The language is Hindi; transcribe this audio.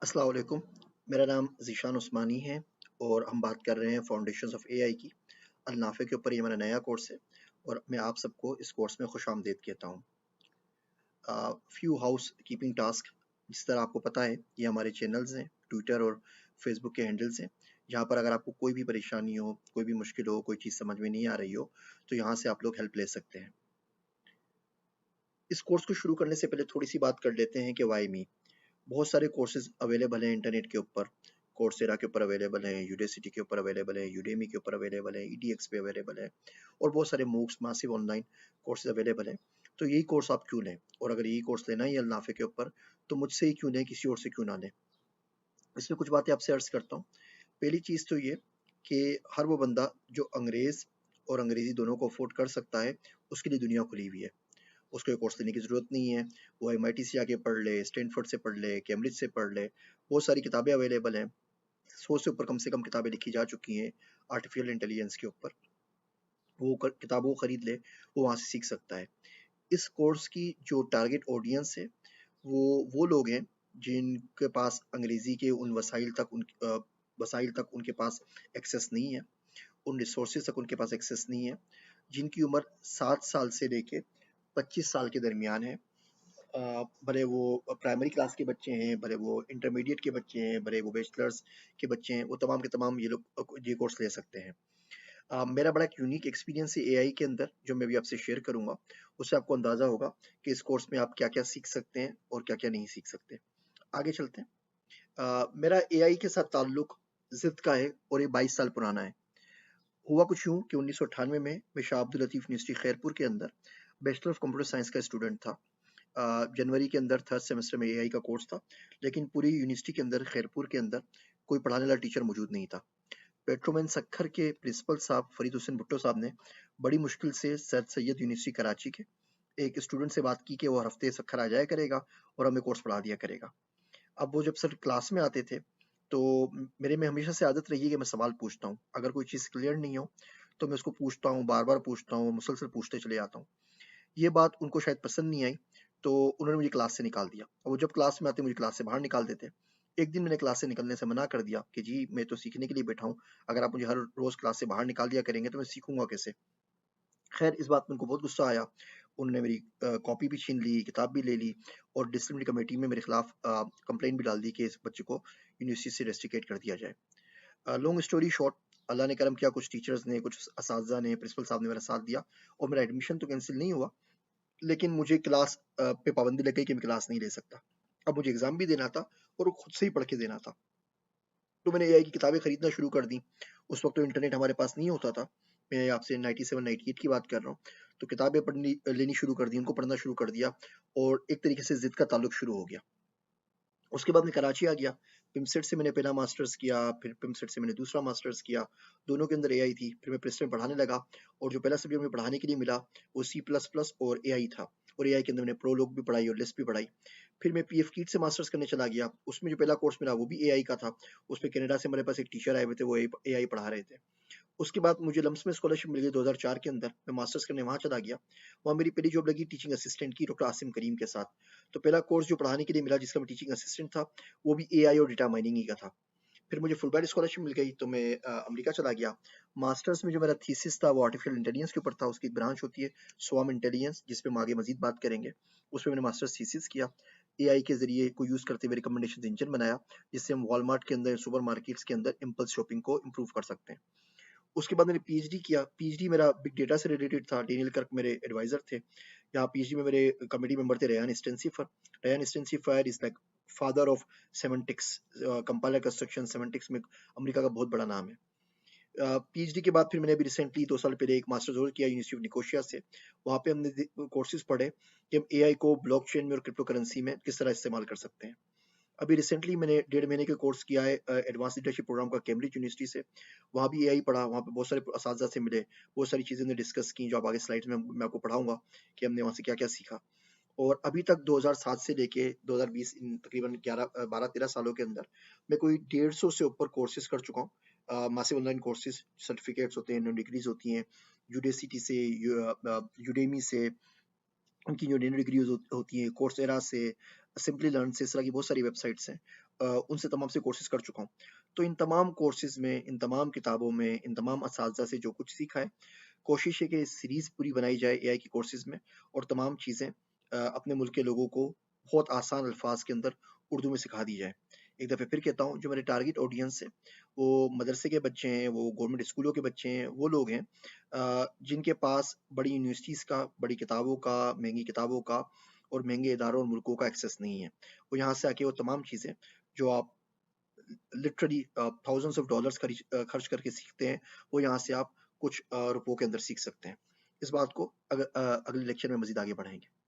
अस्सलाम वालेकुम। मेरा नाम ज़ीशान उस्मानी है और हम बात कर रहे हैं फाउंडेशंस ऑफ एआई की। अल-नाफ़े के ऊपर ये मेरा नया कोर्स है और मैं आप सबको इस कोर्स में खुशामदीद कहता हूँ। फ्यू हाउस कीपिंग टास्क, जिस तरह आपको पता है ये हमारे चैनल्स हैं, ट्विटर और फेसबुक के हैंडल्स हैं, जहाँ पर अगर आपको कोई भी परेशानी हो, कोई भी मुश्किल हो, कोई चीज़ समझ में नहीं आ रही हो, तो यहाँ से आप लोग हेल्प ले सकते हैं। इस कोर्स को शुरू करने से पहले थोड़ी सी बात कर लेते हैं कि वाई मी। बहुत सारे कोर्सेज अवेलेबल हैं इंटरनेट के ऊपर। कोर्सेरा के ऊपर अवेलेबल है, यूडेसिटी के ऊपर अवेलेबल है, यूडेमी के ऊपर अवेलेबल है, ईडीएक्स पे अवेलेबल है और बहुत सारे MOOCs massive online courses available है। तो यही कोर्स आप क्यों लें, और अगर यही कोर्स लेना ही अल-नाफ़े के ऊपर तो मुझसे ही क्यों लें, किसी और से क्यों ना लें। इसमें कुछ बातें आपसे अर्ज करता हूँ। पहली चीज़ तो ये कि हर वो बंदा जो अंग्रेज़ और अंग्रेज़ी दोनों को अफोर्ड कर सकता है, उसके लिए दुनिया खुली हुई है। उसको ये कोर्स लेने की ज़रूरत नहीं है। वो एमआईटी से आके पढ़ ले, स्टैनफोर्ड से पढ़ ले, कैम्ब्रिज से पढ़ ले। बहुत सारी किताबें अवेलेबल हैं। 100 से कम किताबें लिखी जा चुकी हैं आर्टिफिशियल इंटेलिजेंस के ऊपर। वो किताबों को खरीद ले, वो वहाँ से सीख सकता है। इस कोर्स की जो टारगेट ऑडियंस है, वो लोग हैं जिनके पास अंग्रेज़ी के उन वसाइल तक उनके पास एक्सेस नहीं है, उन रिसोर्सेज तक उनके पास एक्सेस नहीं है, जिनकी उम्र 7 साल से लेके 25 साल के दरमियान है। भले वो प्राइमरी क्लास के बच्चे हैं, भले वो इंटरमीडिएट के बच्चे हैं, भले वो बैचलर्स के बच्चे हैं, वो तमाम के तमाम ये लोग ये कोर्स ले सकते हैं। मेरा बड़ा एक यूनिक एक्सपीरियंस है एआई के अंदर, जो मैं अभी आपसे शेयर करूंगा। उससे आपको अंदाजा होगा कि इस कोर्स में आप क्या क्या सीख सकते हैं और क्या क्या नहीं सीख सकते। आगे चलते हैं। मेरा एआई के साथ ताल्लुक जिद का है और ये 22 साल पुराना है। हुआ कुछ यूं कि 1998 में मैं शाह अब्दुल लतीफ यूनिवर्सिटी खैरपुर के अंदर बैचलर ऑफ कंप्यूटर साइंस का स्टूडेंट था। जनवरी के अंदर थर्ड सेमेस्टर में एआई का कोर्स था, लेकिन पूरी यूनिवर्सिटी के अंदर खैरपुर के अंदर कोई पढ़ाने वाला टीचर मौजूद नहीं था। पेट्रोमैन सखर के प्रिंसिपल साहब फरीद हुसैन भुट्टो साहब ने बड़ी मुश्किल से सर सैयद यूनिवर्सिटी कराची के एक स्टूडेंट से बात की कि वो हर हफ्ते सखर आ जाया करेगा और हमें कोर्स पढ़ा दिया करेगा। अब वो जब सर क्लास में आते थे तो मेरे में हमेशा से आदत रही है कि मैं सवाल पूछता हूँ। अगर कोई चीज़ क्लियर नहीं हो तो मैं उसको पूछता हूँ, बार बार पूछता हूँ, मुसलसल पूछते चले जाता हूँ। ये बात उनको शायद पसंद नहीं आई, तो उन्होंने मुझे क्लास से निकाल दिया और वो जब क्लास में आते मुझे क्लास से बाहर निकाल देते। एक दिन मैंने क्लास से निकलने से मना कर दिया कि जी मैं तो सीखने के लिए बैठा हूँ, अगर आप मुझे हर रोज क्लास से बाहर निकाल दिया करेंगे तो मैं सीखूंगा कैसे। खैर इस बात में उनको बहुत गुस्सा आया। उन्होंने मेरी कॉपी भी छीन ली, किताब भी ले ली और डिसिप्लिनरी कमेटी में मेरे खिलाफ कंप्लेंट भी डाल दी कि इस बच्चे को यूनिवर्सिटी से रेस्टिकेट कर दिया जाए। लॉन्ग स्टोरी शॉर्ट, अल्लाह ने करम किया, कुछ टीचर्स ने, कुछ असातिज़ा ने, प्रिंसिपल साहब ने मेरा साथ दिया और मेरा एडमिशन तो कैंसिल नहीं हुआ, लेकिन मुझे क्लास पे पाबंदी लग गई कि मैं क्लास नहीं ले सकता। अब मुझे एग्जाम भी देना था और वो खुद से ही पढ़ के देना था। तो मैंने एआई की किताबें खरीदना शुरू कर दी। उस वक्त तो इंटरनेट हमारे पास नहीं होता था। मैं आपसे 97 98 की बात कर रहा हूँ। तो किताबें पढ़नी लेनी शुरू कर दी, उनको पढ़ना शुरू कर दिया और एक तरीके से जिद का ताल्लुक शुरू हो गया। उसके बाद मैं कराची आ गया। पिमसेट से मैंने पहला मास्टर्स किया, फिर पिमसेट से मैंने दूसरा मास्टर्स किया। दोनों के अंदर एआई थी। फिर मैं प्रिंसटन में पढ़ाने लगा और जो पहला सब्जेक्ट मुझे पढ़ाने के लिए मिला वो सी प्लस प्लस और एआई था। और एआई के अंदर मैंने प्रोलॉग भी पढ़ाई और लिस्ट भी पढ़ाई। फिर मैं पीएफ कीट से मास्टर्स करने चला गया। उसमें जो पहला कोर्स मिला वो भी एआई का था। उसमें कनाडा से हमारे पास एक टीचर आए हुए थे, वो एआई पढ़ा रहे थे। उसके बाद मुझे लम्स में स्कॉलरशिप मिल गई 2004 के अंदर। मैं मास्टर्स करने वहाँ चला गया। वहाँ मेरी पहली जॉब लगी टीचिंग असिस्टेंट की, डॉक्टर आसिम करीम के साथ। तो पहला कोर्स जो पढ़ाने के लिए मिला जिसका मैं टीचिंग असिस्टेंट था, वो भी एआई और डेटा माइनिंग ही का था। फिर मुझे फुल ब्राइट स्कॉलरशिप मिल गई तो मैं अमेरिका चला गया। मास्टर्स में जो मेरा थीसिस था वो आर्टिफिशियल इंटेलिजेंस के ऊपर था। उसकी एक ब्रांच होती है स्वाम इंटेलिजेंस, जिस पे हम आगे मजीद बात करेंगे। उसमें मैंने मास्टर्स थीसिस किया। एआई के जरिए को यूज करते हुए रिकमेंडेशन इंजन बनाया, जिससे हम वॉलमार्ट के अंदर, सुपर मार्केट्स के अंदर इम्पल्स शॉपिंग को इम्प्रूव कर सकते हैं। उसके बाद मैंने पीएचडी किया। पीएचडी मेरा बिग डेटा से रिलेटेड था। डेनियल कर्क मेरे एडवाइजर थे। यहाँ पीएचडी में मेरे कमेटी मेंबर थे Ryan Stansifer. Ryan Stansifer is like father of semantics. Compiler construction semantics में अमेरिका का बहुत बड़ा नाम है। पीएचडी के बाद फिर मैंने अभी रिसेंटली 2 साल पहले एक मास्टर्स और किया यूनिवर्सिटी ऑफ निकोशिया से। वहाँ पे हमने कोर्सेज पढ़े कि हम एआई को ब्लॉकचेन में और क्रिप्टो करेंसी में किस तरह इस्तेमाल कर सकते हैं। अभी रिसेंटली मैंने 1.5 महीने का कोर्स किया है एडवांस लीडरशिप प्रोग्राम का कैम्ब्रिज यूनिवर्सिटी से। वहाँ भी एआई पढ़ा, वहाँ पे बहुत सारे असातिज़ा से मिले, बहुत सारी चीज़ें हमने डिस्कस की जो आप आगे स्लाइड्स में मैं आपको पढ़ाऊंगा कि हमने वहाँ से क्या क्या सीखा। और अभी तक 2007 से लेके 2020 इन तकरीबन 12-13 सालों के अंदर मैं कोई 150 से ऊपर कोर्सेज कर चुका हूँ। मासिव ऑनलाइन कोर्सेज, सर्टिफिकेट्स होते हैं, डिग्रीज होती हैं, यूडेसिटी से, यूडेमी से, उनकी जो डिग्रीज होती हैं, कोर्सेरा से, सिंपली लर्न से, इस तरह की बहुत सारी वेबसाइट्स हैं, उनसे तमाम से कोर्सेज कर चुका हूँ। तो इन तमाम कोर्सेज में, इन तमाम किताबों में, इन तमाम असातिज़ा से जो कुछ सीखा है, कोशिश है कि सीरीज़ पूरी बनाई जाए एआई की कोर्सेज में, और तमाम चीज़ें अपने मुल्क के लोगों को बहुत आसान अल्फाज के अंदर उर्दू में सिखा दी जाए। एक दफ़े फिर कहता हूँ, जो मेरे टारगेट ऑडियंस है, वो मदरसे के बच्चे हैं, वो गवर्नमेंट स्कूलों के बच्चे हैं, वो लोग हैं जिनके पास बड़ी यूनिवर्सिटीज़ का, बड़ी किताबों का, महँगी किताबों का और महँगे इदारों और मुल्कों का एक्सेस नहीं है। वो यहाँ से आके वो तमाम चीज़ें जो आप लिटरली थाउज़ेंड्स ऑफ डॉलर्स खर्च करके सीखते हैं, वो यहाँ से आप कुछ रुपयों के अंदर सीख सकते हैं। इस बात को अगले लेक्चर में मज़ीद आगे बढ़ाएँगे।